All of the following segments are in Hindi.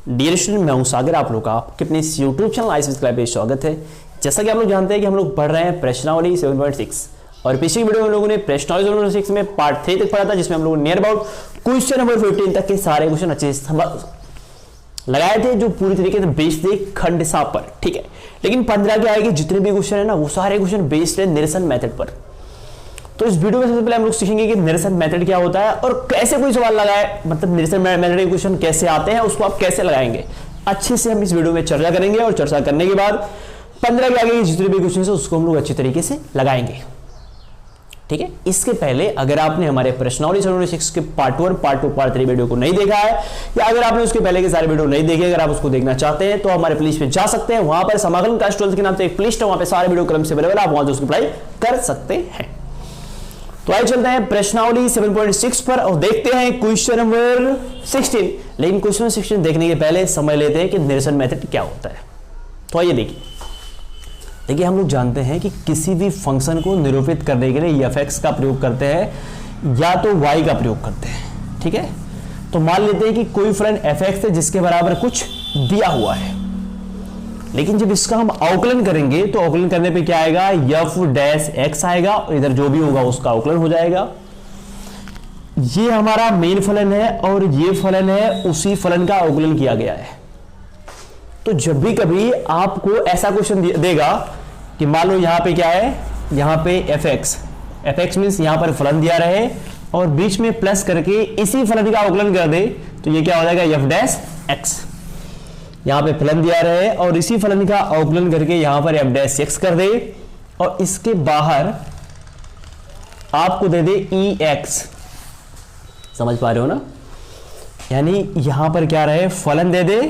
डियर स्टूडेंट, मैं हूं सागर, आप लोग का आपके अपने यूट्यूब चैनल आईसीएस क्लास पे स्वागत है। जैसा कि आप लोग जानते हैं कि हम लोग पढ़ रहे हैं प्रश्नावली 7.6 और पिछली वीडियो में हम लोगों ने प्रश्नावली 7.6 में पार्ट 3 तक पढ़ा था, जिसमें हम लोग नियर अबाउट क्वेश्चन नंबर 15 तक के सारे क्वेश्चन अच्छे से लगाए थे, जो पूरी तरीके से बेस्ड थे खंडसा पर। ठीक है, लेकिन 15 के आगे जितने भी क्वेश्चन है ना, वो सारे क्वेश्चन बेस्ड है निरसन मेथड पर। तो इस वीडियो में सबसे पहले हम लोग सीखेंगे कि निरसन मेथड क्या होता है और कैसे कोई सवाल लगाए, मतलब निरसन मेथड के क्वेश्चन कैसे आते हैं, उसको आप कैसे लगाएंगे, अच्छे से हम इस वीडियो में चर्चा करेंगे। और चर्चा करने के बाद 15 के आगे जितने भी क्वेश्चन है उसको हम लोग अच्छी तरीके से लगाएंगे। ठीक है, इसके पहले अगर आपने हमारे प्रश्नावली 7.6 के पार्ट 1, पार्ट 2, पार्ट 3 वीडियो को नहीं देखा है, या अगर आपने उसके पहले के सारे वीडियो नहीं देखे, अगर आप उसको देखना चाहते हैं तो हमारे प्लेलिस्ट पे जा सकते हैं। वहां पर समागम क्लास 12 के नाम से एक प्लेलिस्ट है, वहां पे सारे वीडियो क्रम से अवेलेबल है, आप वहां से उसको अप्लाई कर सकते हैं। तो आइए चलते हैं प्रश्नावली 7.6 पर और देखते हैं क्वेश्चन नंबर 16। लेकिन क्वेश्चन 16 देखने के पहले समझ लेते हैं कि निरसन मेथड क्या होता है। तो आइए देखिए हम लोग जानते हैं कि किसी भी फंक्शन को निरूपित करने के लिए f(x) का प्रयोग करते हैं या तो y का प्रयोग करते हैं। ठीक है, तो मान लेते हैं कि कोई फलन f(x) है जिसके बराबर कुछ दिया हुआ है, लेकिन जब इसका हम अवकलन करेंगे तो अवकलन करने पे क्या आएगा, f(x) आएगा और इधर जो भी होगा उसका अवकलन हो जाएगा। ये हमारा मेन फलन है और ये फलन है, उसी फलन का अवकलन किया गया है। तो जब भी कभी आपको ऐसा क्वेश्चन देगा कि मान लो यहां पे क्या है, यहां पे f(x) मींस यहां पर फलन दिया रहे और बीच में प्लस करके इसी फलन का अवकलन कर दे, तो ये क्या हो जाएगा, f(x). यहां पे फलन दिया रहे और इसी फलन का अवकलन करके यहां पर f(x) कर दे और इसके बाहर आपको दे दे ex। समझ पा रहे हो ना, यानी यहां पर क्या रहे, फलन दे दे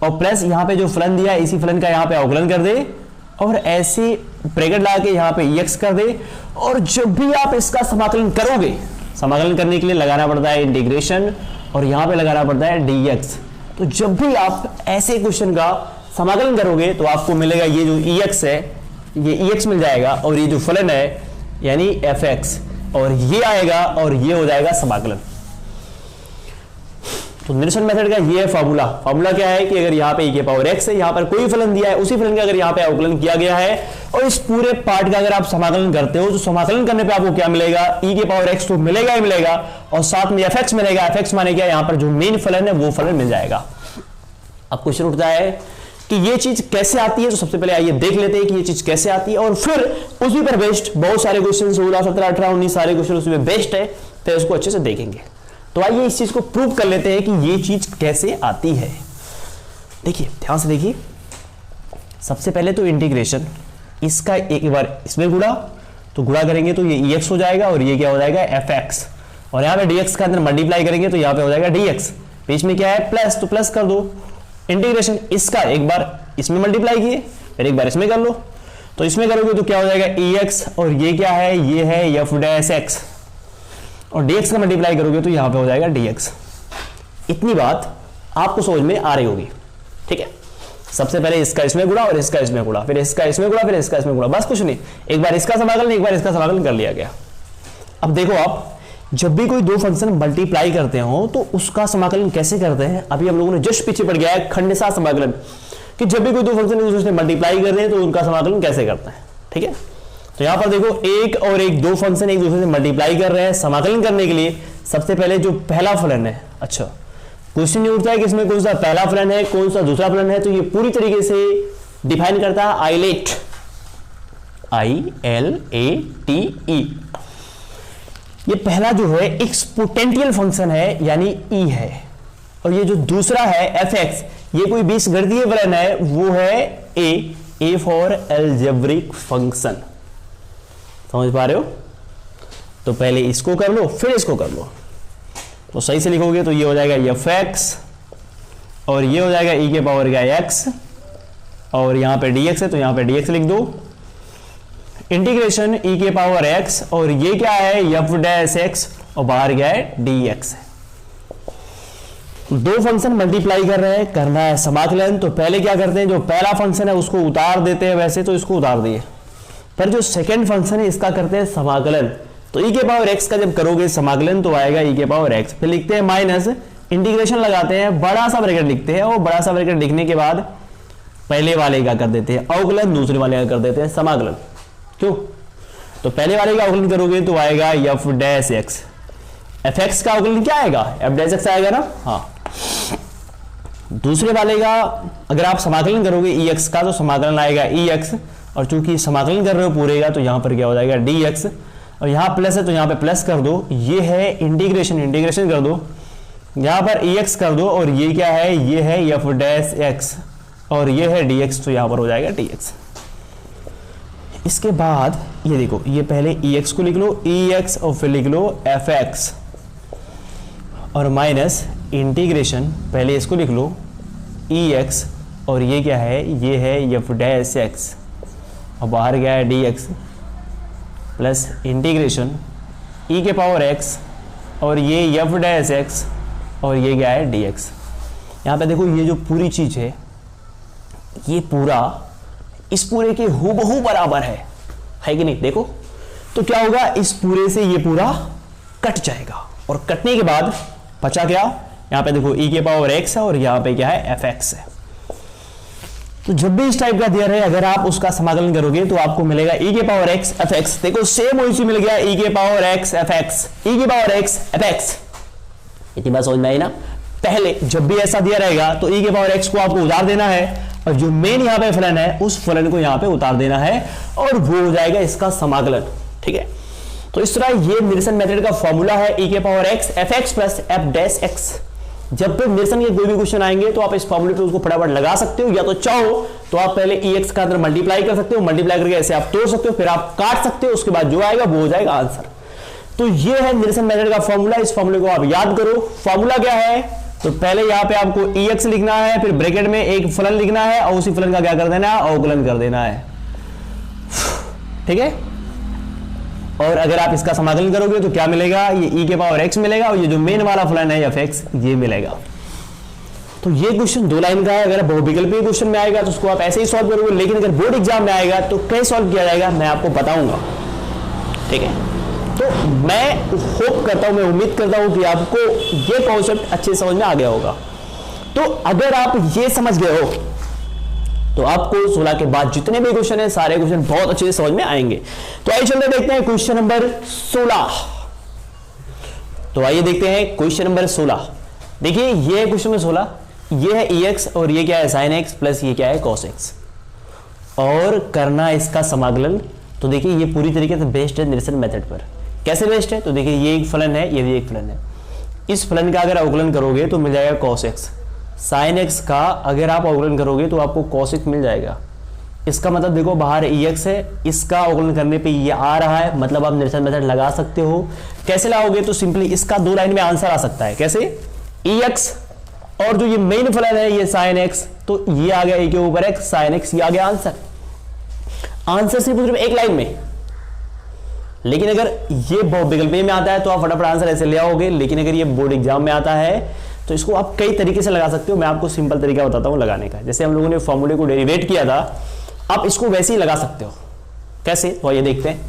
और प्लस यहां पे जो फलन दिया है इसी फलन का यहां पे अवकलन कर दे और ऐसे ब्रैकेट लगा के यहां पे ex कर दे। और जब भी आप इसका समाकलन करोगे, समाकलन करने के लिए लगाना पड़ता है इंटीग्रेशन और यहां पे लगाना पड़ता है dx। तो जब भी आप ऐसे क्वेश्चन का समाकलन करोगे तो आपको मिलेगा ये जो ex है, ये ex मिल जाएगा और ये जो फलन है यानी f(x) और ये आएगा और ये हो जाएगा समाकलन। तो निरसन मेथड का ये है फार्मूला क्या है कि अगर यहाँ पे e(x) है, यहाँ पर कोई फलन दिया है, उसी फलन का अगर यहाँ पे अवकलन किया गया है और इस पूरे पार्ट का अगर आप समाकलन करते हो तो समाकलन करने पे आपको क्या मिलेगा, e(x) तो मिलेगा ही मिलेगा और साथ में f(x) मिलेगा। f(x) माने क्या, यहाँ पर जो मेन फलन है वो फलन मिल जाएगा। अब क्वेश्चन उठता है कि ये चीज कैसे आती है, तो सबसे पहले आइए देख लेते हैं कि ये चीज कैसे आती है और फिर उसी पर बेस्ड बहुत सारे क्वेश्चन 16, 17, 18, 19 सारे क्वेश्चन उसी पर बेस्ड है, तो इसको अच्छे से देखेंगे। तो आइए इस चीज को प्रूव कर लेते हैं कि ये चीज कैसे आती है। देखिए ध्यान से देखिए, सबसे पहले तो इंटीग्रेशन, इसका एक बार इसमें गुणा, तो गुणा करेंगे तो ये ex हो जाएगा और ये क्या हो जाएगा, f(x) और यहाँ पे dx का अंदर मल्टीप्लाई करेंगे तो यहाँ पे हो जाएगा dx। बीच में क्या है, प्लस, तो प्लस कर दो। इंटीग्रेशन इसका एक बार इसमें मल्टीप्लाई किए फिर एक बार इसमें कर लो, तो इसमें करोगे तो क्या हो जाएगा ex और ये क्या है, ये है f(x) और dx का मल्टीप्लाई करोगे तो यहां पे हो जाएगा dx। इतनी बात आपको समझ में आ रही होगी। ठीक है, सबसे पहले इसका इसमें गुणा और इसका इसमें गुणा, फिर इसका इसमें गुणा, फिर इसका इसमें गुणा, बस कुछ नहीं, एक बार इसका समाकलन एक बार इसका समाकलन कर लिया गया। अब देखो आप जब भी कोई दो फंक्शन मल्टीप्लाई करते हो तो उसका समाकलन कैसे करते हैं, अभी हम लोगों ने जस्ट पीछे पड़ गया है खंडसा समाकलन, कि जब भी कोई दो फंक्शन एक दूसरे से मल्टीप्लाई कर रहे हैं तो उनका समाकलन कैसे करते हैं। ठीक है, तो यहां पर देखो एक और एक दो फंक्शन एक दूसरे से मल्टीप्लाई कर रहे हैं, समाकलन करने के लिए सबसे पहले जो पहला फलन है, अच्छा क्वेश्चन ये उठता है कि इसमें कौन सा पहला फलन है, कौन सा दूसरा फलन है, तो ये पूरी तरीके से डिफाइन करता है आइलेट, ILATE। ये पहला जो है एक्सपोनेंशियल फंक्शन है यानी e है, और ये जो दूसरा है f(x), ये कोई बीजगणितीय फलन है, वो है a फॉर एल्जेब्रिक फंक्शन। समझ पा रहे हो, तो पहले इसको कर लो फिर इसको कर लो, तो सही से लिखोगे तो ये हो जाएगा f(x) और ये हो जाएगा e(x) और यहां पे dx है तो यहां पे dx लिख दो। इंटीग्रेशन e(x) और ये क्या है, f(x) और बाहर क्या है, dx है। दो फंक्शन मल्टीप्लाई कर रहे हैं, करना है समाकलन, तो पहले क्या करते हैं, जो पहला फंक्शन है उसको उतार देते हैं, वैसे तो इसको उतार दिए, पर जो सेकंड फंक्शन है इसका करते हैं समाकलन। तो e(x) का जब करोगे समाकलन तो आएगा e(x), फिर लिखते हैं माइनस इंटीग्रेशन लगाते हैं, बड़ा सा ब्रैकेट लिखते हैं और बड़ा सा ब्रैकेट लिखने के बाद पहले वाले का कर देते हैं अवकलन, दूसरे वाले का कर देते हैं समाकलन। क्यों? तो पहले वाले का अवकलन करोगे तो आएगा F dash x, F x का अवकलन क्या आएगा? एफ डैश एक्स आएगा ना। हाँ, दूसरे वाले का अगर आप समाकलन करोगे ई एक्स का तो समाकलन आएगा ई एक्स, और चूंकि समाकलन कर रहे हो पूरे का तो यहां पर क्या हो जाएगा डी एक्स, और यहां प्लस है तो यहां पे प्लस कर दो, ये है इंटीग्रेशन, इंटीग्रेशन कर दो, यहां पर ई एक्स कर दो, और ये क्या है? ये है एफ डैश एक्स और ये है डी एक्स, तो यहां पर हो जाएगा डी एक्स। इसके बाद ये देखो, ये पहले ई एक्स को लिख लो ई एक्स और फिर लिख लो एफ एक्स और माइनस इंटीग्रेशन, पहले इसको लिख लो ई एक्स और ये क्या है? ये है एफ डैश एक्स और बाहर गया है डी एक्स प्लस इंटीग्रेशन ई के पावर एक्स और ये एफ डैश एक्स और ये क्या है? D x. यहाँ पे देखो ये जो पूरी चीज है ये पूरा इस पूरे के हूबहू बराबर है कि नहीं? देखो तो क्या होगा, इस पूरे से ये पूरा कट जाएगा और कटने के बाद बचा क्या? यहाँ पे देखो ई के पावर एक्स है और यहाँ पे क्या है? एफ एक्स है। तो जब भी इस टाइप का दिया रहे अगर आप उसका समाकलन करोगे तो आपको मिलेगा ई के पावर एक्स एफ एक्स। देखो सेम वही मिल गया, ई के पावर एक्स एफ एक्स, ई के पावर एक्स एफ एक्स। इतनी बात समझ में आई ना? पहले जब भी ऐसा दिया रहेगा तो ई के पावर एक्स को आपको उतार देना है और जो मेन यहाँ पे फलन है उस फलन को यहाँ पे उतार देना है और वो हो जाएगा इसका समाकलन। ठीक है, तो इस तरह ये निरसन मेथड का फॉर्मूला है ई के power x F x plus F dash x. जब भी निरसन के कोई भी क्वेश्चन आएंगे तो आप इस फॉर्मूले पे उसको फटाफट लगा सकते हो, या तो चाहो तो आप पहले ई एक्स का अंदर मल्टीप्लाई कर सकते हो, मल्टीप्लाई करके ऐसे आप तोड़ सकते हो, फिर आप काट सकते हो, उसके बाद जो आएगा वो हो जाएगा आंसर। तो ये है निरसन मेथड का फॉर्मूला, इस फॉर्मूले को आप याद करो। फॉर्मूला क्या है? तो पहले यहां पे आपको ई एक्स लिखना है, फिर ब्रैकेट में एक फलन लिखना है और उसी फलन का क्या कर देना है? अवकलन कर देना है। ठीक है, और अगर आप इसका समाकलन करोगे तो क्या मिलेगा? ये ई के पावर एक्स मिलेगा और ये जो मेन वाला फलन है एफ एक्स ये मिलेगा। तो ये क्वेश्चन 2 लाइन का है। अगर बहुविकल्पीय क्वेश्चन में आएगा तो उसको आप ऐसे ही सॉल्व करोगे, लेकिन अगर बोर्ड एग्जाम में आएगा तो कैसे सॉल्व किया जाएगा मैं आपको बताऊंगा। ठीक है, तो मैं होप करता हूं, मैं उम्मीद करता हूं कि आपको ये कॉन्सेप्ट अच्छे समझ में आ गया होगा। तो अगर आप ये समझ गए हो तो आपको 16 के बाद जितने भी क्वेश्चन है सारे क्वेश्चन बहुत अच्छे से समझ में आएंगे। तो आइए चलते देखते हैं क्वेश्चन नंबर 16। तो आइए देखते हैं क्वेश्चन नंबर 16। देखिए ये है क्वेश्चन नंबर 16, ये है ई एक्स और ये क्या है? साइन एक्स प्लस ये क्या है? कॉस एक्स, और करना इसका समाकलन। तो देखिए ये पूरी तरीके से बेस्ड है निरसन मेथड पर। कैसे बेस्ड है? तो देखिए ये एक फलन है, ये भी एक फलन है। इस फलन का अगर अवकलन करोगे तो मिल जाएगा कॉस एक्स। साइन एक्स का अगर आप अवकलन करोगे तो आपको कॉस एक्स मिल जाएगा। इसका मतलब देखो बाहर ई एक्स है, इसका अवकलन करने पे ये आ रहा है, मतलब आप निरसन मेथड लगा सकते हो। कैसे लाओगे? तो सिंपली इसका 2 लाइन में आंसर आ सकता है। कैसे? ई एक्स और जो ये मेन फलन है ये साइन एक्स, तो ये आ गया ए के ऊपर एक्स साइन एक्स, ये आ गया आंसर। आंसर सिर्फ एक लाइन में। लेकिन अगर ये बहुविकल्पीय में आता है तो आप फटाफट आंसर ऐसे ले आओगे, लेकिन अगर ये बोर्ड एग्जाम में आता है तो इसको आप कई तरीके से लगा सकते हो। मैं आपको सिंपल तरीका बताता हूं लगाने का। जैसे हम लोगों ने फॉर्मूले को डेरिवेट किया था, आप इसको वैसे ही लगा सकते हो। कैसे? तो ये देखते हैं।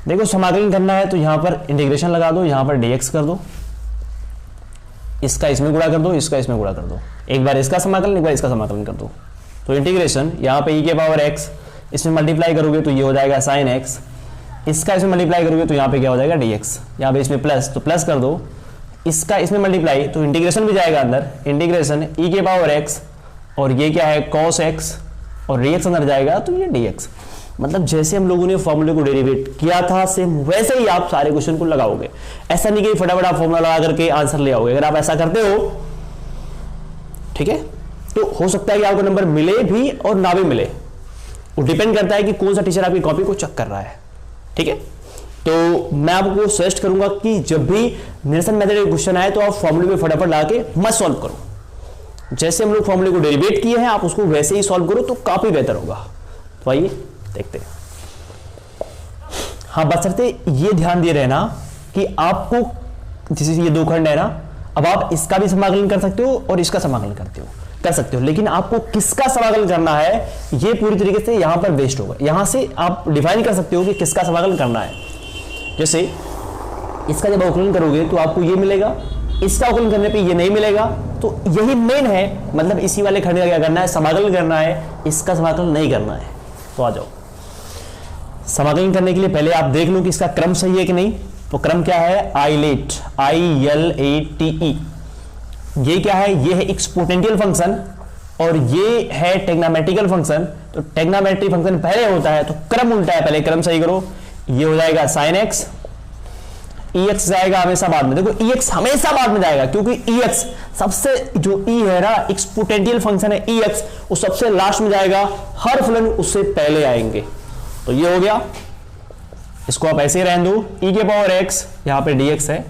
देखो समाकलन करना है तो यहां पर इंटीग्रेशन लगा दो, यहां पर dx कर दो, इसका इसमें गुणा कर दो, इसका इसमें गुणा कर दो, एक बार इसका समाकलन एक बार इसका समाकलन कर दो। तो इंटीग्रेशन यहां पे e के पावर x, इसमें मल्टीप्लाई करोगे तो ये हो जाएगा साइन एक्स, इसका इसमें मल्टीप्लाई करोगे तो यहाँ पे क्या हो जाएगा dx, यहाँ पे इसमें प्लस तो प्लस कर दो, इसका इसमें मल्टीप्लाई तो इंटीग्रेशन भी जाएगा अंदर, इंटीग्रेशन e के पावर x और ये क्या है cos x और dx अंदर जाएगा तो ये dx। मतलब जैसे हम लोगों ने फॉर्मूले को डेरिवेट किया था सेम वैसे ही आप सारे क्वेश्चन को लगाओगे। ऐसा नहीं कि फटाफट आप फॉर्मूला लगा करके आंसर ले आओगे। अगर आप ऐसा करते हो, ठीक है, तो हो सकता है कि आपको नंबर मिले भी और ना भी मिले। वो डिपेंड करता है कि कौन सा टीचर आपकी कॉपी को चेक कर रहा है। ठीक है, तो मैं आपको सजेस्ट करूंगा कि जब भी निरसन मेथड क्वेश्चन आए तो आप फॉर्मूले में फटाफट लगा के मत सॉल्व करो। जैसे हम लोग फॉर्मूले को डेरिवेट किए हैं आप उसको वैसे ही सॉल्व करो तो काफी बेहतर होगा। तो आइए देखते हैं। हाँ, बशर्ते ये ध्यान दिए रहना कि आपको जैसे ये दो खंड है ना, अब आप इसका भी समाकलन कर सकते हो और इसका समाकलन कर सकते हो, लेकिन आपको किसका समाकलन करना है ये पूरी तरीके से यहां पर वेस्ट होगा। यहां से आप डिफाइन कर सकते हो कि किसका समाकलन करना है। जैसे इसका जब अवकलन करोगे तो आपको ये मिलेगा इसका अवकलन करने पे ये नहीं मिलेगा, तो यही मेन है, मतलब इसी वाले खंड का क्या करना है, समाकलन करना है, इसका समाकलन नहीं करना है। तो आ जाओ, समाकलन करने के लिए पहले आप देख लो कि इसका क्रम सही है कि नहीं। तो क्रम क्या है, आइलेट, ILATE, ये क्या है, ये है एक्सपोनेंशियल फंक्शन और ये है टेग्नामेट्रिकल फंक्शन। तो टेग्नामेट्रिक फंक्शन पहले होता है तो क्रम उल्टा है, पहले क्रम सही करो। ये हो जाएगा sin x, EX जाएगा हमेशा बाद में। देखो EX हमेशा बाद में जाएगा, क्योंकि EX सबसे, जो E है ना, एक्सपोनेंशियल फंक्शन है EX, वो सबसे लास्ट में जाएगा, हर फलन उससे पहले आएंगे। तो ये हो गया, इसको आप ऐसे ही रहने दो, e के पावर x, यहां पे dx है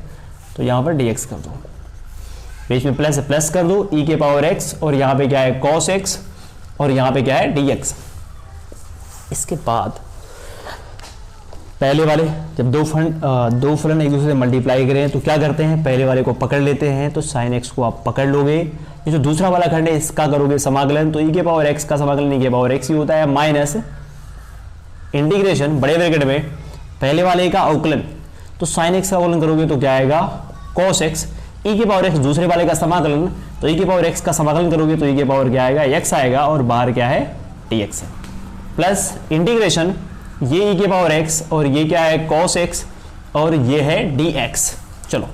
तो यहां पर dx कर दो, बीच में प्लस प्लस कर दो, e के पावर x, और यहां पे क्या है cos x, और यहां पे क्या है dx। इसके बाद पहले वाले जब दो फलन एक दूसरे से मल्टीप्लाई करें तो क्या करते हैं, पहले वाले को पकड़ लेते हैं, तो sin x को आप पकड़ लोगे। ये जो दूसरा वाला खंड है इसका करोगे समाकलन, तो e के पावर x का समाकलन e के पावर x ही होता है, माइनस इंटीग्रेशन बड़े ब्रैकेट में पहले वाले का अवकलन, तो sin x का अवकलन करोगे तो क्या आएगा cos x, e के पावर x दूसरे वाले का समाकलन, तो e के पावर x का समाकलन करोगे तो e के पावर क्या आएगा, x आएगा, और बाहर क्या है dx है, प्लस इंटीग्रेशन ये e के पावर x और ये क्या है cos x और ये है dx। चलो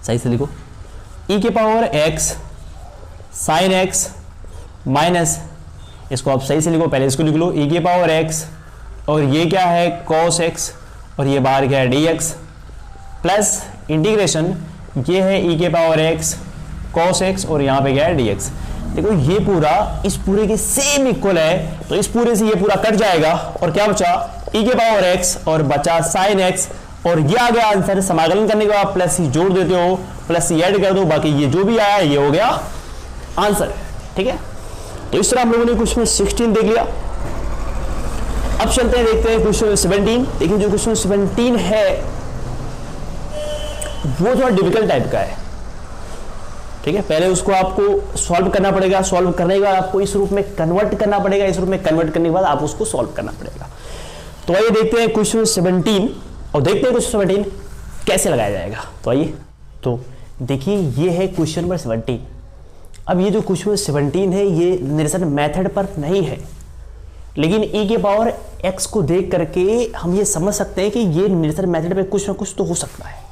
सही से लिखो, e के power x sin x minus, इसको आप सही से लिखो, पहले इसको लिख लो, e के पावर x और ये क्या है cos x और ये बाहर क्या है dx, प्लस इंटीग्रेशन ये है e के पावर x cos x और यहाँ पे क्या है dx। देखो ये पूरा इस पूरे के सेम इक्वल है, तो इस पूरे से ये पूरा कट जाएगा और क्या बचा, e के पावर x और बचा sin x, और ये आ गया आंसर। समाकलन करने के बाद प्लस ही जोड़ देते हो, प्लस ही ऐड कर दो, बाकी ये जो भी आया ये हो गया आंसर। ठीक है, तो इस तरह हम लोगों ने क्वेश्चन 16 देख लिया। अब चलते हैं, देखते हैं क्वेश्चन 17। देखिए जो क्वेश्चन 17 है वो थोड़ा डिफिकल्ट टाइप का है। ठीक है, पहले उसको आपको सॉल्व करना पड़ेगा, सॉल्व करने के बाद आपको इस रूप में कन्वर्ट करना पड़ेगा, इस रूप में कन्वर्ट करने के बाद आप उसको सॉल्व करना पड़ेगा। तो आइए देखते हैं क्वेश्चन 17 और देखते हैं क्वेश्चन 17 कैसे लगाया जाएगा। तो आइए, तो देखिए ये है क्वेश्चन नंबर 17। अब ये जो क्वेश्चन 17 है ये निरसन मेथड पर नहीं है, लेकिन e के पावर x को देख करके हम ये समझ सकते हैं कि ये निरसन मेथड पे कुछ ना कुछ तो हो सकता है।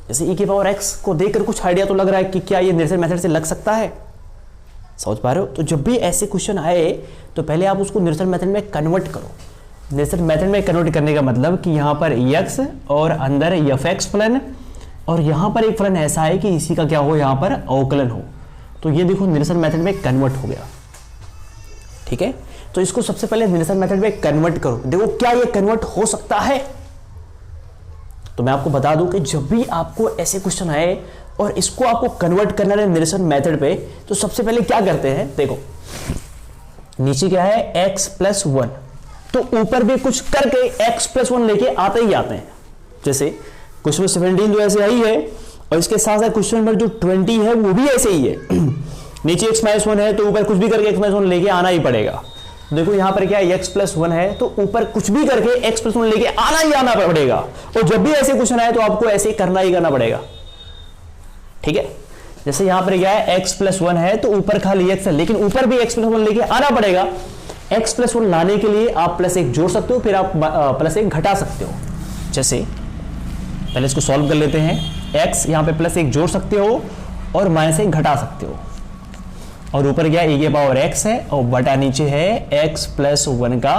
जैसे e के पावर x को देखकर कुछ आइडिया तो लग रहा है कि क्या ये निरसन मेथड से लग सकता है, समझ पा रहे हो। तो जब भी ऐसे क्वेश्चन आए तो पहले आप उसको निरसन मेथड में कन्वर्ट करो। निरसन मेथड में कन्वर्ट करने का मतलब कि यहाँ पर x और अंदर f(x) फलन, और यहाँ पर एक फलन ऐसा है कि इसी का क्या हो, यहाँ पर अवकलन हो। तो ये देखो निरसन मेथड में कन्वर्ट हो गया। ठीक है, तो इसको सबसे पहले निरसन मेथड में कन्वर्ट करो। देखो क्या ये कन्वर्ट हो सकता है। तो मैं आपको बता दूं कि जब भी आपको ऐसे क्वेश्चन आए और इसको आपको कन्वर्ट करना है निरसन मेथड पे, तो सबसे पहले क्या करते हैं, देखो नीचे क्या है x+1, तो ऊपर भी कुछ करके x+1 लेके आते ही आते हैं। जैसे क्वेश्चन 17 जो ऐसे आई है, और इसके साथ साथ क्वेश्चन नंबर जो 20 है वो भी ऐसे ही है। नीचे x-1 है तो ऊपर कुछ भी करके x-1 लेके आना ही पड़ेगा। देखो यहां पर क्या है x+1 है तो ऊपर कुछ भी करके x+1 लेके आना ही आना पड़ेगा, और जब भी ऐसे क्वेश्चन आए तो आपको ऐसे करना ही करना पड़ेगा। ठीक है, जैसे यहां पर क्या है x+1 है तो ऊपर खाली x है, लेकिन ऊपर भी x+1 लेके आना पड़ेगा। x+1 लाने के लिए आप +1 जोड़ सकते हो, फिर आप +1 घटा सकते हो। जैसे पहले इसको सॉल्व कर लेते हैं, x यहां पे +1 जोड़ सकते हो और -1 घटा सकते हो, और ऊपर क्या e के पावर x है और बटा नीचे है x+1 का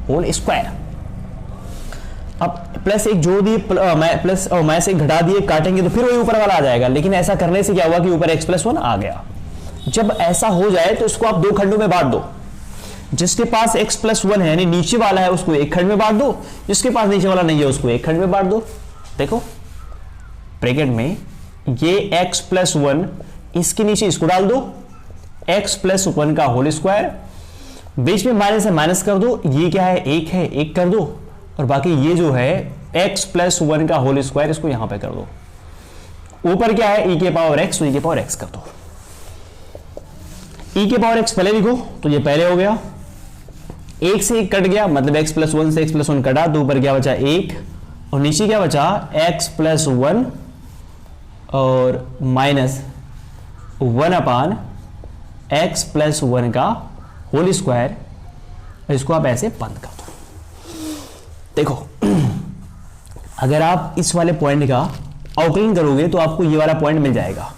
होल स्क्वायर। अब +1 जोड़ दिए, प्लस और -1 घटा दिए, काटेंगे तो फिर वही ऊपर वाला आ जाएगा, लेकिन ऐसा करने से क्या हुआ कि ऊपर x+1 आ गया। जब ऐसा हो जाए तो इसको आप दो खंडों में बांट दो। जिसके पास x+1 है यानी नीचे वाला है उसको एक खंड में बांट दो, जिसके पास नीचे वाला नहीं है उसको एक खंड में बांट दो। देखो ब्रैकेट में ये x+1, इसके नीचे इसको डाल दो, x+1 का होल स्क्वायर, बीच में माइनस है माइनस कर दो, ये क्या है एक है एक कर दो, और बाकी ये जो है x+1 का होल स्क्वायर इसको यहां पे कर दो। ऊपर क्या है e के पावर x, तो e के पावर x कर दो। e के पावर x पहले लिखो तो ये पहले हो गया, एक से एक कट गया, मतलब x+1 से x+1 कटा तो ऊपर क्या बचा एक, और नीचे क्या बचा x+1 और माइनस 1/x+1 का होल स्क्वायर, इसको आप ऐसे बंद कर दो। देखो अगर आप इस वाले पॉइंट का अवकलन करोगे तो आपको ये वाला पॉइंट मिल जाएगा।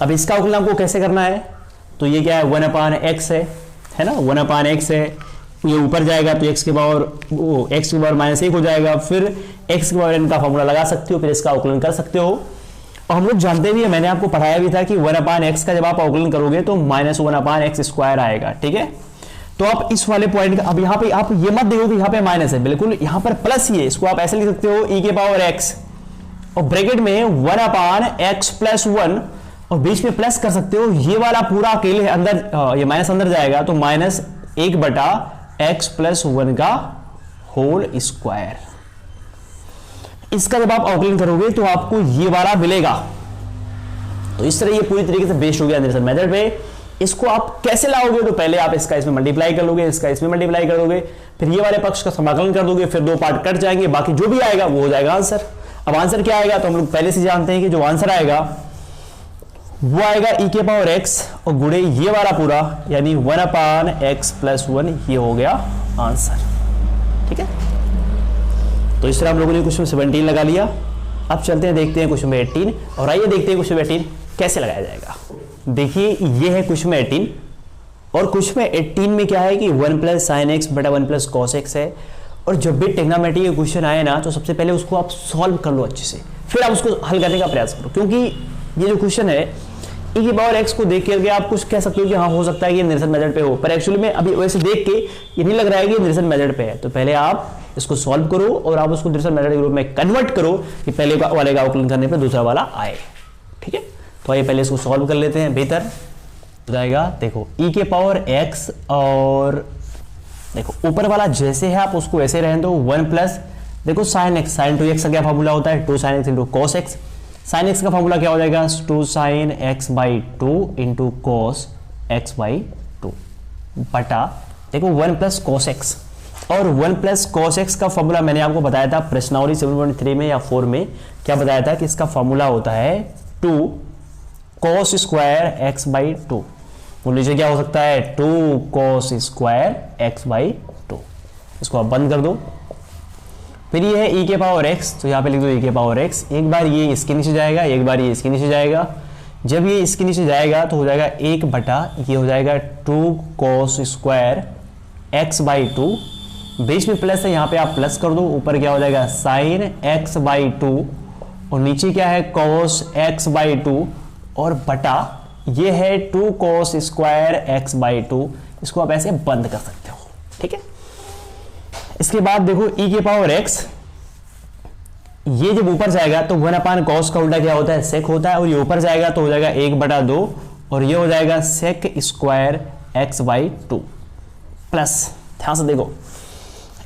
अब इसका अवकलन आपको कैसे करना है, तो ये क्या है 1/x है ना, 1/x है, ये ऊपर जाएगा तो x के पावर -1 हो जाएगा, फिर x के पावर n का फॉर्मूला लगा सकते हो, फिर इसका अवकलन कर सकते हो। और हम लोग जानते भी है, मैंने आपको पढ़ाया भी था कि 1/x का जब आप अवकलन करोगे तो -1/x² आएगा। ठीक है, तो आप इस वाले पॉइंट का, अब यहाँ पे आप ये मत देखो कि यहाँ पे माइनस है, बिल्कुल यहाँ पर प्लस ही है, इसको आप ऐसे लिख सकते हो e⁻x और ब्रैकेट में 1/x+1 और बीच में प्लस कर सकते हो। ये वाला पूरा अकेले अंदर, ये माइनस अंदर जाएगा तो -1/x+1 का होल स्क्वायर। इसका जब आप अवकलन करोगे तो आपको ये वाला मिलेगा। तो इस तरह ये पूरी तरीके से बेस्ड हो गया निरसन मेथड पे। इसको आप कैसे लाओगे, तो पहले आप इसका इसमें मल्टीप्लाई कर लोगे, इसका इसमें मल्टीप्लाई कर दोगे, फिर ये वाले पक्ष का समाकलन कर दोगे, फिर दो पार्ट कट जाएंगे, बाकी जो भी आएगा वो हो जाएगा आंसर। अब आंसर क्या आएगा, तो हम लोग पहले से जानते हैं कि जो आंसर आएगा वो आएगा e⁻x और गुणे ये वाला पूरा, यानी 1/x+1, ये हो गया आंसर। ठीक है, तो इस तरह हम लोगों ने क्वेश्चन 17 लगा लिया। अब चलते हैं, देखते हैं क्वेश्चन 18, और आइए देखते हैं क्वेश्चन 18 कैसे लगाया जाएगा। देखिए ये है क्वेश्चन 18, और क्वेश्चन 18 में क्या है कि 1+sin x/1+cos x है। और जब भी ट्रिग्नोमेट्री के क्वेश्चन आए ना, तो सबसे पहले उसको आप सॉल्व कर लो अच्छे से, फिर आप उसको हल करने का प्रयास करो, क्योंकि ये जो क्वेश्चन है e⁻x को देख करके आप कुछ कह सकते हो कि हाँ हो सकता है कि निरसन मेथड पे हो, पर एक्चुअली में अभी वैसे देख के ये नहीं लग रहा है कि निरसन मेथड पे है। तो पहले आप इसको सॉल्व करो और आप उसको निरसन मेथड के रूप में कन्वर्ट करो कि पहले वाले का अवकलन करने पर दूसरा वाला आए। ठीक है, तो आइए पहले इसको सॉल्व कर लेते हैं, बेहतर हो जाएगा। देखो e⁻x, और देखो ऊपर वाला जैसे है आप उसको ऐसे रहने दो, 1+, देखो sin x, sin 2x का क्या फॉर्मूला होता है, 2sin x × cos x। sin x का फॉर्मूला क्या हो जाएगा, 2sin x/2 × cos x/2 बटा देखो 1+ cos x। और 1+ cos x का फॉर्मूला मैंने आपको बताया था प्रश्नावली 7.3 में या 4 में, क्या बताया था कि इसका फॉर्मूला होता है 2 cos² x/2। बोल लीजिए क्या हो सकता है, 2 cos² x/2। इसको आप बंद कर दो। फिर ये है e⁻x, तो यहाँ पे लिख दो e⁻x, एक बार ये इसके नीचे जाएगा, एक बार ये इसके नीचे जाएगा। जब ये इसके नीचे जाएगा तो हो जाएगा 1 बटा, ये हो जाएगा 2 cos² x/2, बीच में प्लस है, यहाँ पे आप प्लस कर दो, ऊपर क्या हो जाएगा sin x/2, और नीचे क्या है cos x/2, और बटा ये है 2 cos² x/2। इसको आप ऐसे बंद कर सकते हो। ठीक है, इसके बाद देखो e⁻x, ये जब ऊपर जाएगा तो 1/cos का उल्टा क्या होता है, sec होता है, और ये ऊपर जाएगा तो हो जाएगा 1/2, और ये हो जाएगा sec² x/2 प्लस, ध्यान से देखो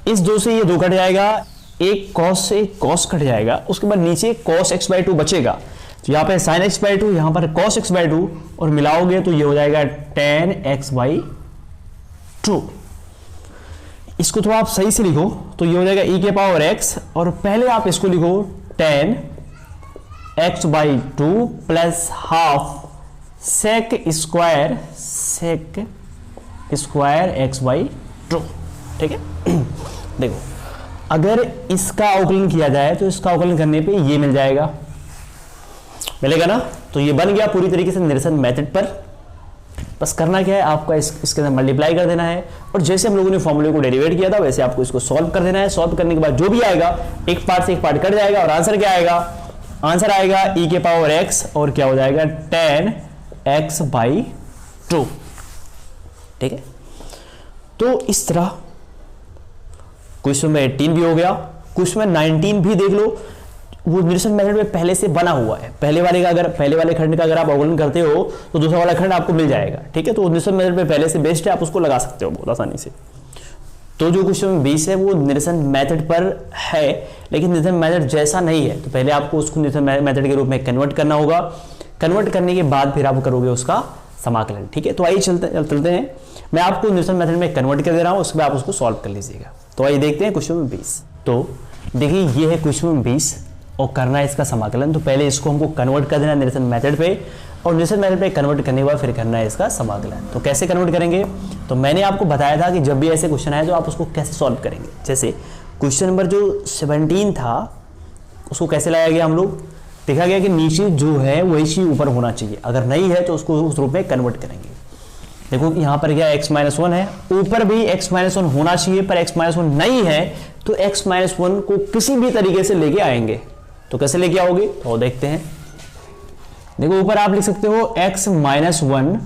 इस 2 से ये 2 कट जाएगा, एक cos से cos कट जाएगा, उसके बाद नीचे cos x/2 बचेगा, तो यहाँ पे sin x/2, यहाँ पर cos x/2, और मिलाओगे तो ये हो जाएगा tan x/2। इसको तो आप सही से लिखो, तो ये हो जाएगा e⁻x, और पहले आप इसको लिखो tan x/2 plus half sec² x/2। ठीक है, देखो अगर इसका अवकलन किया जाए तो इसका अवकलन करने पे ये मिल जाएगा, मिलेगा ना। तो ये बन गया पूरी तरीके से निरसन मेथड पर। बस करना क्या है, आपका इसके अंदर मल्टीप्लाई कर देना है, और जैसे हम लोगों ने फॉर्मूले को डेरिवेट किया था वैसे आपको इसको सॉल्व कर देना है। सॉल्व करने के बाद जो भी आएगा एक पार्ट से एक पार्ट कट जाएगा, और आंसर क्या आएगा, आंसर आएगा e⁻x, और क्या हो जाएगा tan x/2। ठीक है, तो इस तरह क्वेश्चन में 18 भी हो गया। क्वेश्चन में 19 भी देख लो, वो निरसन मेथड में पहले से बना हुआ है। पहले वाले खंड का अगर आप अवकलन करते हो तो दूसरा वाला खंड आपको मिल जाएगा। ठीक है, तो निरसन मेथड में पहले से बेस्ड है, आप उसको लगा सकते हो बहुत आसानी से। तो जो क्वेश्चन 20 है वो निरसन मेथड पर है, लेकिन निरसन मेथड जैसा नहीं है, तो पहले आपको उसको निरसन मेथड के रूप में कन्वर्ट करना होगा। कन्वर्ट करने के बाद फिर आप करोगे उसका समाकलन। ठीक है, तो आइए चलते हैं, मैं आपको निरसन मेथड में कन्वर्ट कर दे रहा हूँ, उसके बाद आप उसको सॉल्व कर लीजिएगा। तो आइए देखते हैं क्वेश्चन 20। तो देखिए ये है क्वेश्चन 20, और करना है इसका समाकलन। तो पहले इसको हमको कन्वर्ट कर देना निरसन मेथड पे, और निरसन मेथड पे कन्वर्ट करने के बाद फिर करना है इसका समाकलन। तो कैसे कन्वर्ट करेंगे, तो मैंने आपको बताया था कि जब भी ऐसे क्वेश्चन आए तो आप उसको कैसे सॉल्व करेंगे। जैसे क्वेश्चन नंबर जो 17 था उसको कैसे लाया गया, हम लोग देखा गया कि नीचे जो है वही चीज ऊपर होना चाहिए, अगर नहीं है तो उसको उस रूप में कन्वर्ट करेंगे। देखो यहाँ पर क्या x-1 है, ऊपर भी x-1 होना चाहिए, पर x-1 नहीं है तो x-1 को किसी भी तरीके से लेके आएंगे। तो कैसे लेके आओगे तो देखते हैं। देखो ऊपर आप लिख सकते हो x-1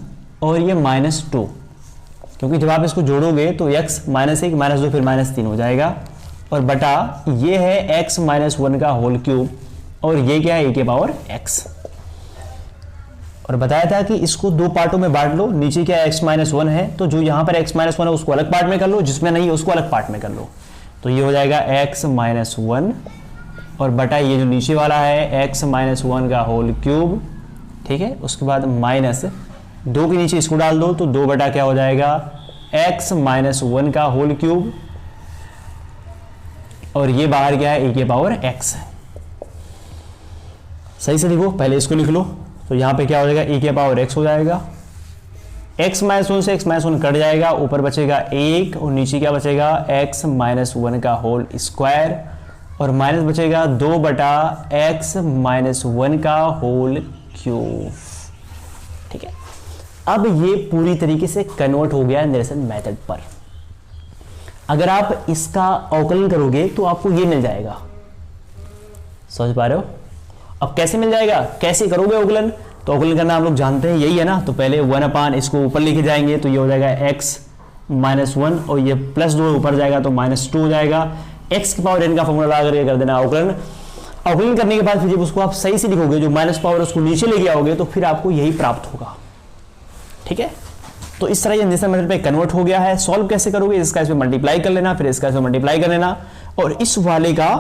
और ये -2, क्योंकि जब आप इसको जोड़ोगे तो x -1 -2 फिर -3 हो जाएगा, और बटा ये है x-1 का होल क्यूब, और ये क्या है e के पावर x। और बताया था कि इसको दो पार्टों में बांट लो, नीचे क्या x-1 है तो जो यहाँ पर x-1 है उसको अलग पार्ट में कर लो, जिसमें नहीं है उसको अलग पार्ट में कर लो। तो ये हो जाएगा x-1 और बटा ये जो नीचे वाला है x-1 का होल क्यूब, ठीक है। उसके बाद -2 के नीचे इसको डाल दो तो 2 बटा क्या हो जाएगा x-1 का होल क्यूब, और ये बाहर क्या है e के पावर x है। सही से लिखो, पहले इसको लिख लो। तो यहाँ पे क्या हो जाएगा e के पावर x हो जाएगा, x-1 से x-1 कट जाएगा, ऊपर बचेगा 1 और नीचे क्या बचेगा x-1 का होल स्क्वायर, और माइनस बचेगा 2 बटा x-1 का होल क्यूब, ठीक है। अब ये पूरी तरीके से कन्वर्ट हो गया निरसन मेथड पर। अगर आप इसका अवकलन करोगे तो आपको ये मिल जाएगा, समझ पा रहे हो। अब कैसे मिल जाएगा, कैसे करोगे अवकलन, तो अवकलन करना आप लोग जानते हैं, यही है ना। तो पहले 1/, इसको ऊपर लेके जाएंगे तो ये हो जाएगा x-1, और ये +2 ऊपर जाएगा तो -2 हो जाएगा। x की पावर n का फॉर्मूला लगा करके कर देना अवकलन। अवकलन करने के बाद फिर जब उसको आप सही से लिखोगे, जो माइनस पावर उसको नीचे लेके आओगे तो फिर आपको यही प्राप्त होगा, ठीक है। तो इस तरह ये निरसन मेथड पे कन्वर्ट हो गया है। सॉल्व कैसे करोगे, इसका इसमें मल्टीप्लाई कर लेना, फिर इसका इसमें मल्टीप्लाई कर लेना, और इस वाले का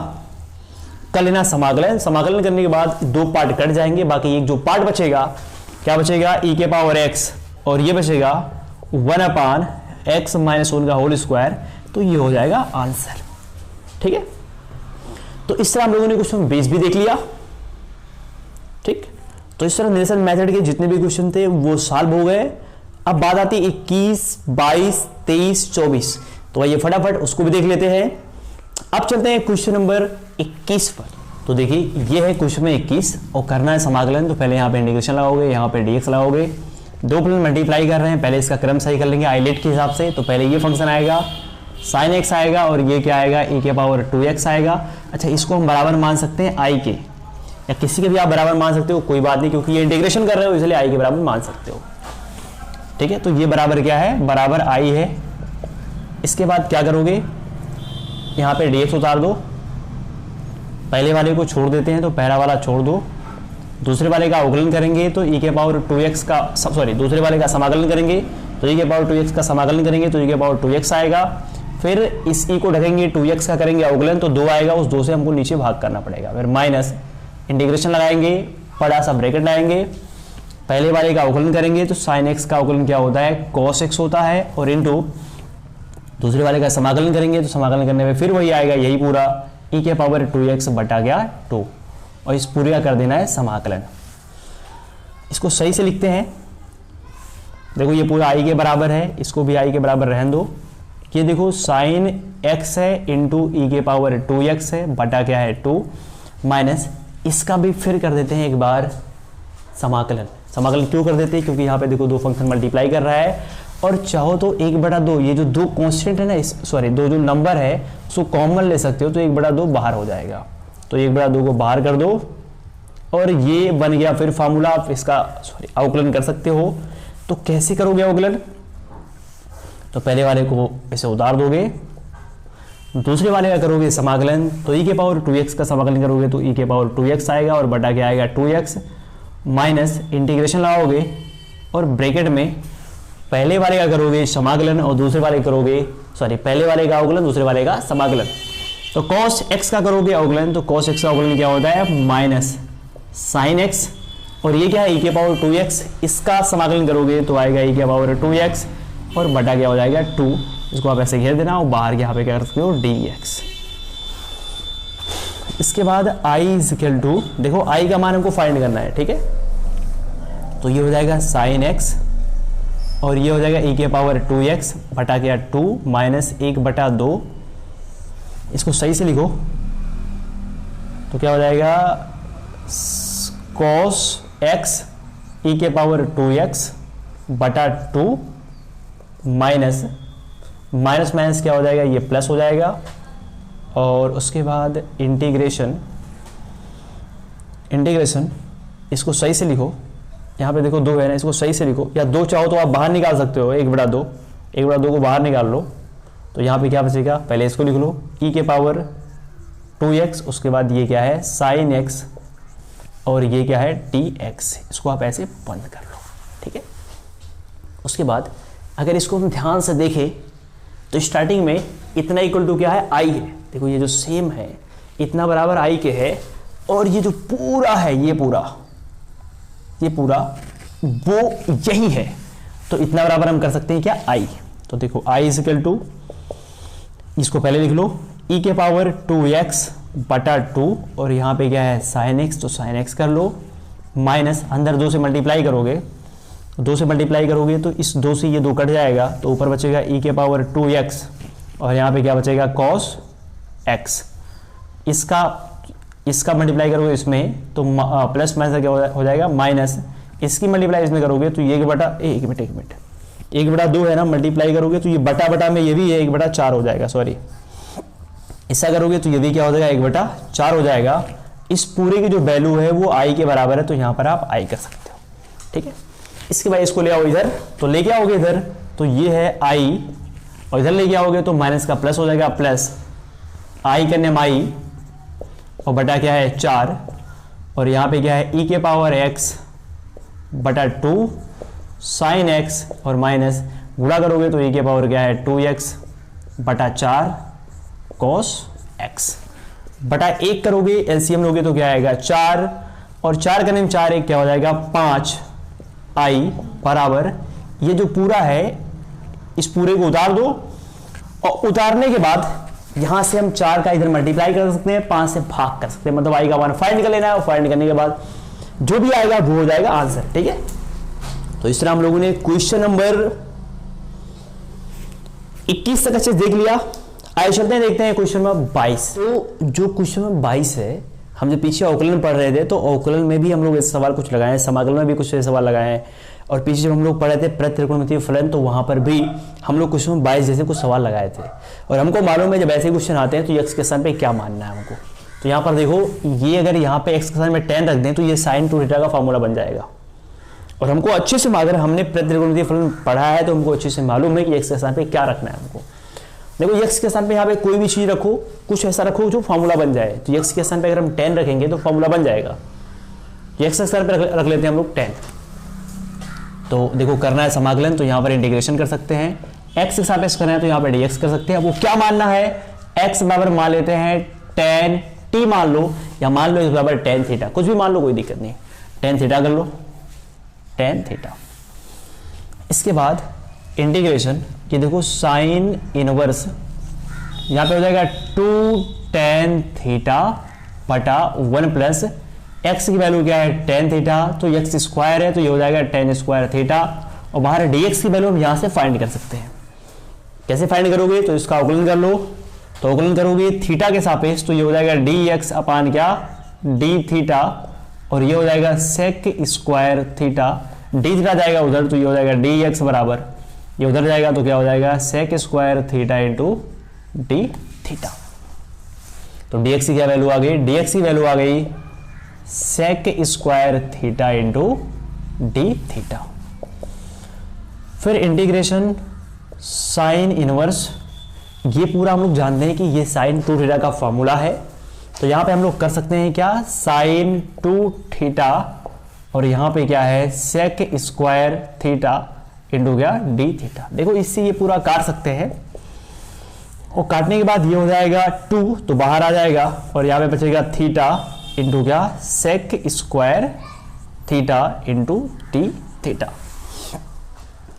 कर लेना समाकलन। समाकलन करने के बाद 2 पार्ट कट जाएंगे, बाकी एक जो पार्ट बचेगा क्या बचेगा e के पावर x, और ये बचेगा 1/x-1 का होल स्क्वायर। तो ये हो जाएगा आंसर, ठीक है। तो इस तरह हम लोगों ने क्वेश्चन 20 भी देख लिया, ठीक। तो इस तरह निरसन मेथड के जितने भी क्वेश्चन थे वो सॉल्व हो गए। अब बात आती 21, 22, 23, 24, तो आइए फटाफट उसको भी देख लेते हैं। अब चलते हैं क्वेश्चन नंबर 21 पर। तो देखिए ये है क्वेश्चन में 21, और करना है समाकलन। तो पहले यहाँ पे इंटीग्रेशन लगाओगे, यहाँ पे dx लगाओगे, 2 प्लस मल्टीप्लाई कर रहे हैं, पहले इसका क्रम सही कर लेंगे आइलेट के हिसाब से। तो पहले ये फंक्शन आएगा sin x आएगा, और ये क्या आएगा e के पावर 2x आएगा। अच्छा, इसको हम बराबर मान सकते हैं i के, या किसी के भी आप बराबर मान सकते हो, कोई बात नहीं, क्योंकि ये इंटीग्रेशन कर रहे हो इसलिए i के बराबर मान सकते हो, ठीक है। तो ये बराबर क्या है, बराबर i है। इसके बाद क्या करोगे, यहाँ पे dx उतार दो, पहले वाले को छोड़ देते हैं तो पहला वाला छोड़ दो, दूसरे वाले का अवकलन करेंगे तो e के पावर 2x का दूसरे वाले का समाकलन करेंगे तो e के पावर 2x का समाकलन करेंगे तो e के पावर 2x आएगा। फिर इस e को ढकेंगे, 2x का करेंगे अवकलन तो 2 आएगा, उस 2 से हमको नीचे भाग करना पड़ेगा। फिर माइनस इंटीग्रेशन लगाएंगे, बड़ा सा ब्रैकेट लाएंगे, पहले वाले का अवकलन करेंगे तो sin x का अवकलन क्या होता है, cos x होता है, और इनटू दूसरे वाले का समाकलन करेंगे तो समाकलन करने में फिर वही आएगा, यही पूरा e के पावर 2x बटा गया 2, और इस पूरे का कर देना है समाकलन। इसको सही से लिखते हैं। देखो ये पूरा i के बराबर है, इसको भी i के बराबर रहने दो। ये देखो sin x है इंटू e के पावर 2x है बटा क्या है 2, माइनस इसका भी फिर कर देते हैं एक बार समाकलन। समाकलन क्यों कर देते हैं, क्योंकि यहाँ पे देखो 2 फंक्शन मल्टीप्लाई कर रहा है, और चाहो तो 1/2 ये जो 2 कांस्टेंट है ना, सॉरी 2 जो नंबर है उसको कॉमन ले सकते हो, तो 1/2 बाहर हो जाएगा। तो 1/2 को बाहर कर दो, और ये बन गया फिर फार्मूला। आप इसका अवकलन कर सकते हो। तो कैसे करोगे अवकलन, तो पहले वाले को ऐसे उतार दोगे, दूसरे वाले का करोगे समाकलन तो e के पावर 2x का समाकलन करोगे तो e के पावर 2x आएगा, और बटा क्या आएगा 2x, माइनस इंटीग्रेशन लगाओगे और ब्रैकेट में पहले वाले का करोगे समाकलन और दूसरे वाले करोगे पहले वाले का अवकलन दूसरे वाले का समाकलन। तो cos x का करोगे अवकलन तो cos x का अवकलन क्या होता है, माइनस sin x, और ये क्या है e के पावर 2x, इसका समाकलन करोगे तो आएगा e के पावर 2x, और बटा क्या हो जाएगा 2। इसको आप ऐसे घेर देना, और बाहर यहाँ पे क्या कर सकते हो dx। इसके बाद i इज इक्वल टू, देखो i का मान हमको फाइंड करना है, ठीक है। तो ये हो जाएगा साइन x और ये हो जाएगा e के पावर 2x बटा क्या 2 माइनस 1/2। इसको सही से लिखो तो क्या हो जाएगा cos x e के पावर 2x बटा 2 माइनस माइनस क्या हो जाएगा, ये प्लस हो जाएगा। और उसके बाद इंटीग्रेशन इसको सही से लिखो, यहाँ पे देखो 2 है ना, इसको सही से लिखो, या 2 चाहो तो आप बाहर निकाल सकते हो, 1/2 1/2 को बाहर निकाल लो। तो यहाँ पे क्या बचेगा, पहले इसको लिख लो e के पावर 2x, उसके बाद ये क्या है साइन x और ये क्या है dx। इसको आप ऐसे बंद कर लो, ठीक है। उसके बाद अगर इसको हम ध्यान से देखें तो स्टार्टिंग में इतना इक्वल टू क्या है i है, देखो ये जो सेम है इतना बराबर i के है, और ये जो पूरा है ये पूरा वो यही है, तो इतना बराबर हम कर सकते हैं क्या i। तो देखो i इज इक्वल टू, इसको पहले लिख लो e के पावर 2x बटा 2 और यहाँ पे क्या है साइन x, तो साइन x कर लो, माइनस अंदर 2 से मल्टीप्लाई करोगे, 2 से मल्टीप्लाई करोगे तो इस 2 से ये 2 कट जाएगा, तो ऊपर बचेगा e के पावर 2x और यहाँ पे क्या बचेगा cos x। इसका मल्टीप्लाई करोगे इसमें तो प्लस माइनस क्या हो जाएगा माइनस, इसकी मल्टीप्लाई इसमें करोगे तो ये 1/2 है ना, मल्टीप्लाई करोगे तो ये बटा में ये भी 1/4 हो जाएगा, सॉरी ऐसा करोगे तो ये भी क्या हो जाएगा 1/4 हो जाएगा। इस पूरे की जो वैल्यू है वो i के बराबर है, तो यहाँ पर आप i कर सकते हो, ठीक है। इसके बाद इसको ले आओ इधर, तो लेके आओगे इधर तो ये है i, और इधर लेके आओगे तो माइनस का प्लस हो जाएगा, प्लस i करने में i और बटा क्या है 4, और यहाँ पे क्या है e के पावर x बटा 2 साइन x और माइनस गुणा करोगे तो e के पावर क्या है 2x बटा 4 cos x बटा 1 करोगे, एलसीएम लोगे तो क्या आएगा 4, और 4 करने में 4 1 क्या हो जाएगा 5 i बराबर, ये जो पूरा है इस पूरे को उतार दो, और उतारने के बाद यहां से हम 4 का इधर मल्टीप्लाई कर सकते हैं, 5 से भाग कर सकते हैं, मतलब i का मान फाइंड कर लेना है, और फाइंड करने के बाद जो भी आएगा वो हो जाएगा आंसर, ठीक है। तो इस तरह हम लोगों ने क्वेश्चन नंबर 21 तक अच्छे देख लिया। आइए चलते हैं देखते हैं क्वेश्चन नंबर 22। तो जो क्वेश्चन नंबर 22 है, हम जब पीछे अवकलन पढ़ रहे थे तो अवकलन में भी हम लोग ऐसे सवाल कुछ लगाए हैं, समाकलन में भी कुछ ऐसे सवाल लगाए हैं, और पीछे जब हम लोग पढ़े थे प्रत्रिकोणमितीय फलन तो वहां पर भी हम लोग क्वेश्चन 22 जैसे कुछ सवाल लगाए थे, और हमको मालूम है जब ऐसे क्वेश्चन आते हैं तो x के स्थान पे क्या मानना है हमको। तो यहाँ पर देखो, ये अगर यहाँ पे x के स्थान में 10 रख दें तो ये साइन 2 थीटा का फॉर्मूला बन जाएगा, और हमको अच्छे से अगर हमने प्रत्रिकोणमितीय फलन पढ़ा है तो हमको अच्छे से मालूम है कि x के स्थान पे क्या रखना है हमको। देखो x के स्थान पे यहाँ पे कोई भी चीज रखो, कुछ ऐसा रखो जो फॉर्मूला बन जाए, तो x के स्थान पे अगर हम 10 रखेंगे तो फॉर्मूला बन जाएगा। x के स्थान पे रख लेते हैं हम लोग 10। तो देखो करना है समाकलन, तो यहाँ पर इंटीग्रेशन कर सकते हैं, x के सापेक्ष करना है तो यहाँ पर dx कर सकते हैं। वो क्या मानना है, x बराबर मान लेते हैं tan t मान लो, या मान लो x बराबर tan थीटा, कुछ भी मान लो कोई दिक्कत नहीं, tan थीटा कर लो, tan थीटा। इसके बाद इंटीग्रेशन, ये देखो साइन इनवर्स, यहाँ पे हो जाएगा 2 tan थीटा बटा 1 प्लस x की वैल्यू क्या है tan थीटा, तो x स्क्वायर है तो ये हो जाएगा tan स्क्वायर थीटा, और बाहर dx की वैल्यू हम यहाँ से फाइंड कर सकते हैं। कैसे फाइंड करोगे, तो इसका अवकलन कर लो, तो अवकलन करोगे थीटा के सापेक्ष तो ये हो जाएगा dx अपान क्या d थीटा, और ये हो जाएगा sec square theta, d theta जाएगा उधर तो ये हो जाएगा dx बराबर, ये उधर जाएगा तो क्या हो जाएगा sec square theta into d theta. तो dx की क्या वैल्यू आ गई, dx की वैल्यू आ गई sec square theta into d theta. फिर इंटीग्रेशन साइन इनवर्स, ये पूरा हम लोग जानते हैं कि ये साइन 2 थीटा का फॉर्मूला है, तो यहां पे हम लोग कर सकते हैं क्या साइन 2 थीटा, और यहां पे क्या है sec स्क्वायर थीटा इंटू क्या d थीटा। देखो इससे ये पूरा काट सकते हैं, और काटने के बाद ये हो जाएगा 2 तो बाहर आ जाएगा, और यहाँ पे बचेगा थीटा इंटू क्या sec square theta into d theta.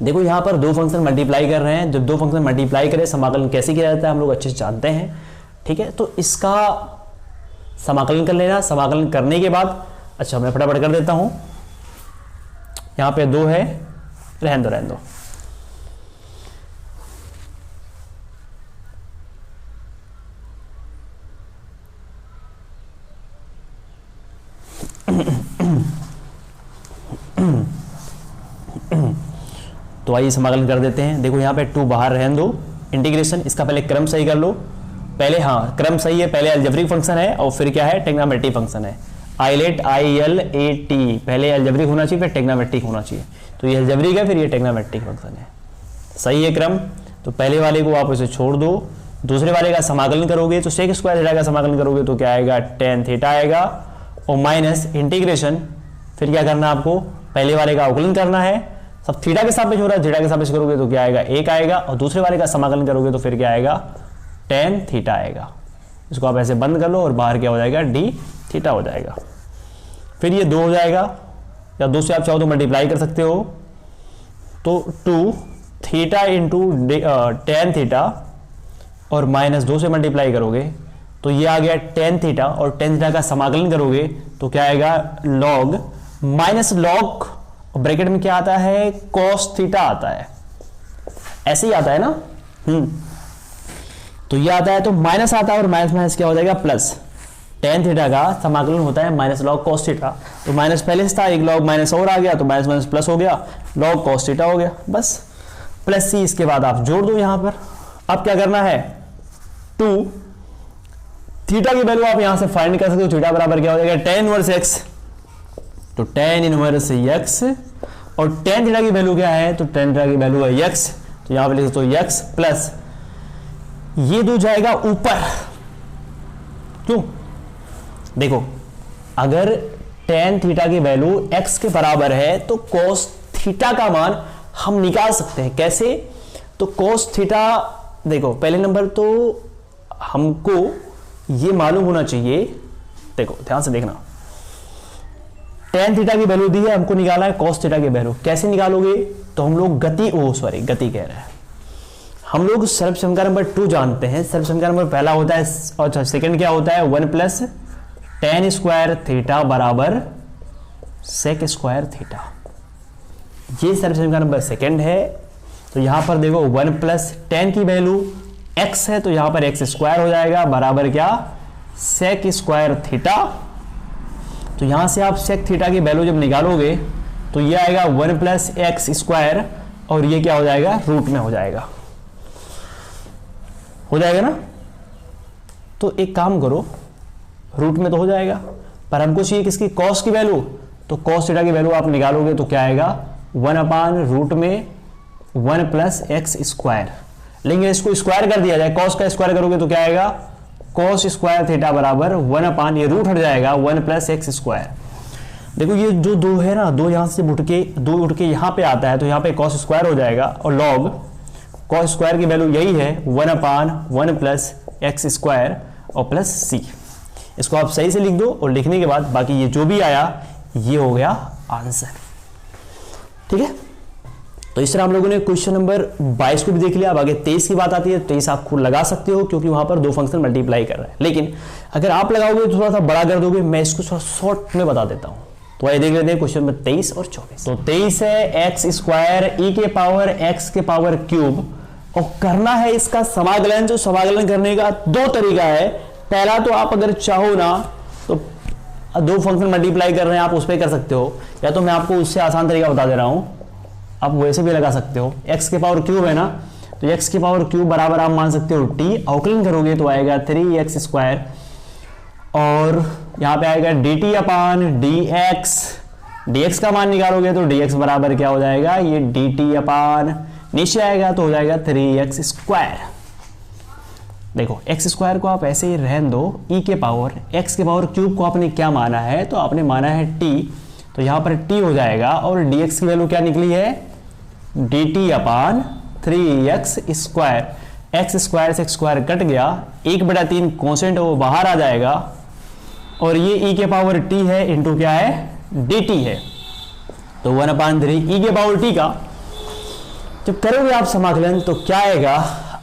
देखो यहाँ पर दो फंक्शन मल्टीप्लाई कर रहे हैं, जब दो फंक्शन मल्टीप्लाई करें समाकलन कैसे किया जाता है हम लोग अच्छे से जानते हैं, ठीक है। तो इसका समाकलन कर लेना। समाकलन करने के बाद अच्छा मैं फटाफट कर देता हूं, यहां पे 2 है, रहने दो रहने दो। तो आइए समाकलन कर देते हैं। देखो यहाँ पे 2 बाहर रहने दो, इंटीग्रेशन, इसका पहले क्रम सही कर लो। पहले हाँ क्रम सही है, पहले अलजेब्रिक फंक्शन है और फिर क्या है, ट्रिग्नोमेट्रिक फंक्शन है। आइलेट ILAT, पहले अलजेब्रिक होना चाहिए फिर ट्रिग्नोमेट्रिक होना चाहिए। तो ये अलजेब्रिक है फिर ये ट्रिग्नोमेट्रिक फंक्शन है, सही है क्रम। तो पहले वाले को आप इसे छोड़ दो, दूसरे वाले का समाकलन करोगे तो सेक स्क्वायर थीटा का समाकलन करोगे तो क्या आएगा, tan थीटा आएगा, और माइनस इंटीग्रेशन, फिर क्या करना आपको, पहले वाले का अवकलन करना है, सब थीटा के सापेक्ष हो रहा है, थीटा के सापेक्ष करोगे तो क्या आएगा, 1 आएगा, और दूसरे वाले का समाकलन करोगे तो फिर क्या आएगा, tan थीटा आएगा। इसको आप ऐसे बंद कर लो और बाहर क्या हो जाएगा, d थीटा हो जाएगा। फिर ये 2 हो जाएगा, या 2 से आप चाहो तो मल्टीप्लाई कर सकते हो, तो 2 थीटा इंटू tan थीटा और माइनस 2 से मल्टीप्लाई करोगे तो ये आ गया tan थीटा, और tan थीटा का समाकलन करोगे तो क्या आएगा, log माइनस log, ब्रैकेट में क्या आता है, cos थीटा आता है, ऐसे ही आता है ना। तो ये आता है तो माइनस आता है, और माइनस माइनस क्या हो जाएगा, प्लस। tan थीटा का समाकलन होता है माइनस log cos थीटा, तो माइनस पहले से था, एक log माइनस और आ गया तो माइनस माइनस प्लस हो गया, log cos थीटा हो गया, बस प्लस c, इसके बाद आप जोड़ दो यहां पर। अब क्या करना है, 2 थीटा की वैल्यू आप यहां से फाइंड कर सकते हो, थीटा बराबर क्या हो जाएगा, tan इनवर्स x, तो tan इनवर्स x, और tan थीटा की वैल्यू क्या है, तो tan थीटा की वैल्यू है x, तो यहां पे लिख सकते हो x प्लस ये 2 जाएगा ऊपर। क्यों, देखो अगर tan थीटा की वैल्यू x के बराबर है तो cos थीटा का मान हम निकाल सकते हैं, कैसे, तो cos थीटा, देखो पहले नंबर तो हमको ये मालूम होना चाहिए, देखो ध्यान से देखना, tan थीटा की वैल्यू दी है, हमको निकाला है cos थीटा की वैल्यू, कैसे निकालोगे, तो हम लोग गति गति कह रहे हैं, हम लोग सर्व समीकरण नंबर 2 जानते हैं। सर्व समीकरण नंबर पहला होता है, और सेकंड क्या होता है, 1 प्लस tan स्क्वायर थीटा बराबर सेक स्क्वायर थीटा, ये सर्व समीकरण नंबर सेकंड है। तो यहां पर देखो 1 प्लस tan की वैल्यू x है, तो यहां पर x स्क्वायर हो जाएगा बराबर क्या, सेक स्क्वायर थीटा। तो यहां से आप सेक थीटा की वैल्यू जब निकालोगे तो ये आएगा 1 प्लस एक्स स्क्वायर, और ये क्या हो जाएगा, रूट में हो जाएगा ना। तो एक काम करो, रूट में तो हो जाएगा, पर हमको चाहिए किसकी, cos की वैल्यू, तो cos थीटा की वैल्यू आप निकालोगे तो क्या आएगा, 1 अपान रूट में 1 प्लस एक्स स्क्वायर, लेकिन इसको स्क्वायर कर दिया जाए, cos का स्क्वायर करोगे तो क्या आएगा, cos स्क्वायर थीटा बराबर 1 अपान, ये रूट हट जाएगा, 1 प्लस एक्स स्क्वायर। देखो ये जो 2 है ना, 2 यहां से दो उठ के यहां पे आता है, तो यहां पे cos स्क्वायर हो जाएगा, और log cos स्क्वायर की वैल्यू यही है 1 अपान 1 प्लस एक्स स्क्वायर और प्लस सी। इसको आप सही से लिख दो, और लिखने के बाद बाकी ये जो भी आया ये हो गया आंसर, ठीक है। तो इस तरह हम लोगों ने क्वेश्चन नंबर 22 को भी देख लिया। अब आगे 23 की बात आती है, 23 आप खुद लगा सकते हो क्योंकि वहां पर 2 फंक्शन मल्टीप्लाई कर रहे हैं, लेकिन अगर आप लगाओगे तो थोड़ा सा बड़ा कर दोगे, मैं इसको थोड़ा शॉर्ट में बता देता हूं। तो आइए देख लेते हैं क्वेश्चन नंबर 23 और 24। तो 23 है एक्स स्क्वायर ई के पावर एक्स के पावर क्यूब, और करना है इसका समाकलन। जो समाकलन करने का 2 तरीका है, पहला तो आप अगर चाहो ना तो 2 फंक्शन मल्टीप्लाई कर रहे हैं आप उस पर कर सकते हो, या तो मैं आपको उससे आसान तरीका बता दे रहा हूं, आप वैसे भी लगा सकते हो। एक्स के पावर क्यूब है ना, तो एक्स के पावर क्यूब बराबर आप मान सकते हो टी, अवकलन करोगे तो आएगा 3x स्क्वायर, और यहां पे आएगा dt अपान dx, dx का मान निकालोगे तो dx बराबर क्या हो जाएगा, ये dt अपान नीचे आएगा तो हो जाएगा 3x स्क्वायर। देखो x स्क्वायर को आप ऐसे ही रहने दो, e के पावर x के पावर क्यूब को आपने क्या माना है, तो आपने माना है t, तो यहां पर t हो जाएगा, और dx की वैल्यू क्या निकली है, dt अपान 3x स्क्वायर, x स्क्वायर से स्क्वायर कट गया, 1/3 कॉन्स्टेंट वो बाहर आ जाएगा, और ये e के पावर t है इंटू क्या है, dt है, तो 1/3 e के पावर t का जब करोगे आप समाकलन तो क्या आएगा,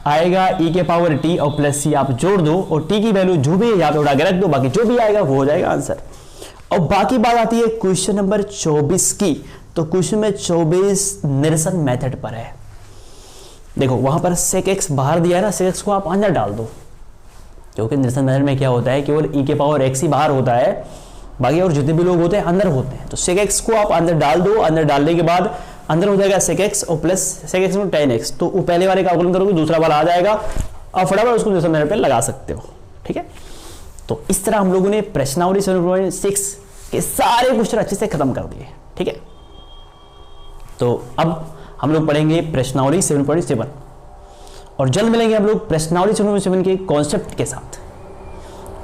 आएगा e के पावर t और प्लस c आप जोड़ दो और t की वैल्यू जो भी है यहाँ पे उठा के रख दो, बाकी जो भी आएगा वो हो जाएगा आंसर। और बाकी बात आती है क्वेश्चन नंबर 24 की। तो क्वेश्चन में 24 निरसन मेथड पर है। देखो वहां पर sec x बाहर दिया है ना, sec x को आप अंदर डाल दो, क्योंकि निरसन मेथड में क्या होता है केवल e के पावर x ही बाहर होता है, बाकी और जितने भी लोग होते हैं अंदर होते हैं। तो sec x को आप अंदर डाल दो, अंदर डालने के बाद अंदर हो जाएगा sec x और प्लस sec x में tan x। तो पहले वाले का अवकलन करोगे दूसरा वाला आ जाएगा और फटाफट उसको निरसन मेथड पे लगा सकते हो। ठीक है, तो इस तरह हम लोगों ने प्रश्नावली 7.6 के सारे क्वेश्चन अच्छे से खत्म कर दिए। ठीक है, तो अब हम लोग पढ़ेंगे प्रश्नावली 7.7 और जल्द मिलेंगे हम लोग प्रश्नावली 7.7 के कॉन्सेप्ट के साथ।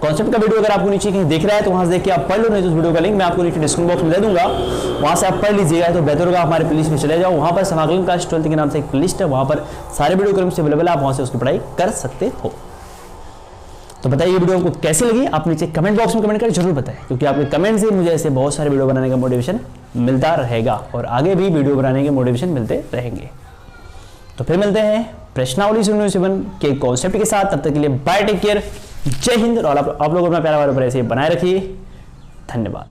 कॉन्सेप्ट का वीडियो अगर आपको नीचे कहीं दिख रहा है तो वहां से देख के आप पढ़ लो, नहीं तो उस वीडियो का लिंक मैं आपको नीचे डिस्क्रिप्शन बॉक्स में दे दूंगा, वहां से आप पढ़ लीजिएगा। तो बेहतर होगा हमारे प्लेलिस्ट में चले जाओ, वहां पर समाकलन क्लास 12 के नाम से एक प्लेलिस्ट है, वहां पर सारे वीडियो क्रम से अवेलेबल है, आप वहां से उसकी पढ़ाई कर सकते हो। तो बताइए ये वीडियो आपको कैसी लगी, आप नीचे कमेंट बॉक्स में कमेंट कर जरूर बताएं, क्योंकि आपके कमेंट से मुझे ऐसे बहुत सारे वीडियो बनाने का मोटिवेशन मिलता रहेगा और आगे भी वीडियो बनाने के मोटिवेशन मिलते रहेंगे। तो फिर मिलते हैं प्रश्नावली 7.7 के कॉन्सेप्ट के साथ, तब तक के लिए बाय, टेक केयर, जय हिंद। और आप लोग अपना प्यारा वाला ऐसे बनाए रखिए। धन्यवाद।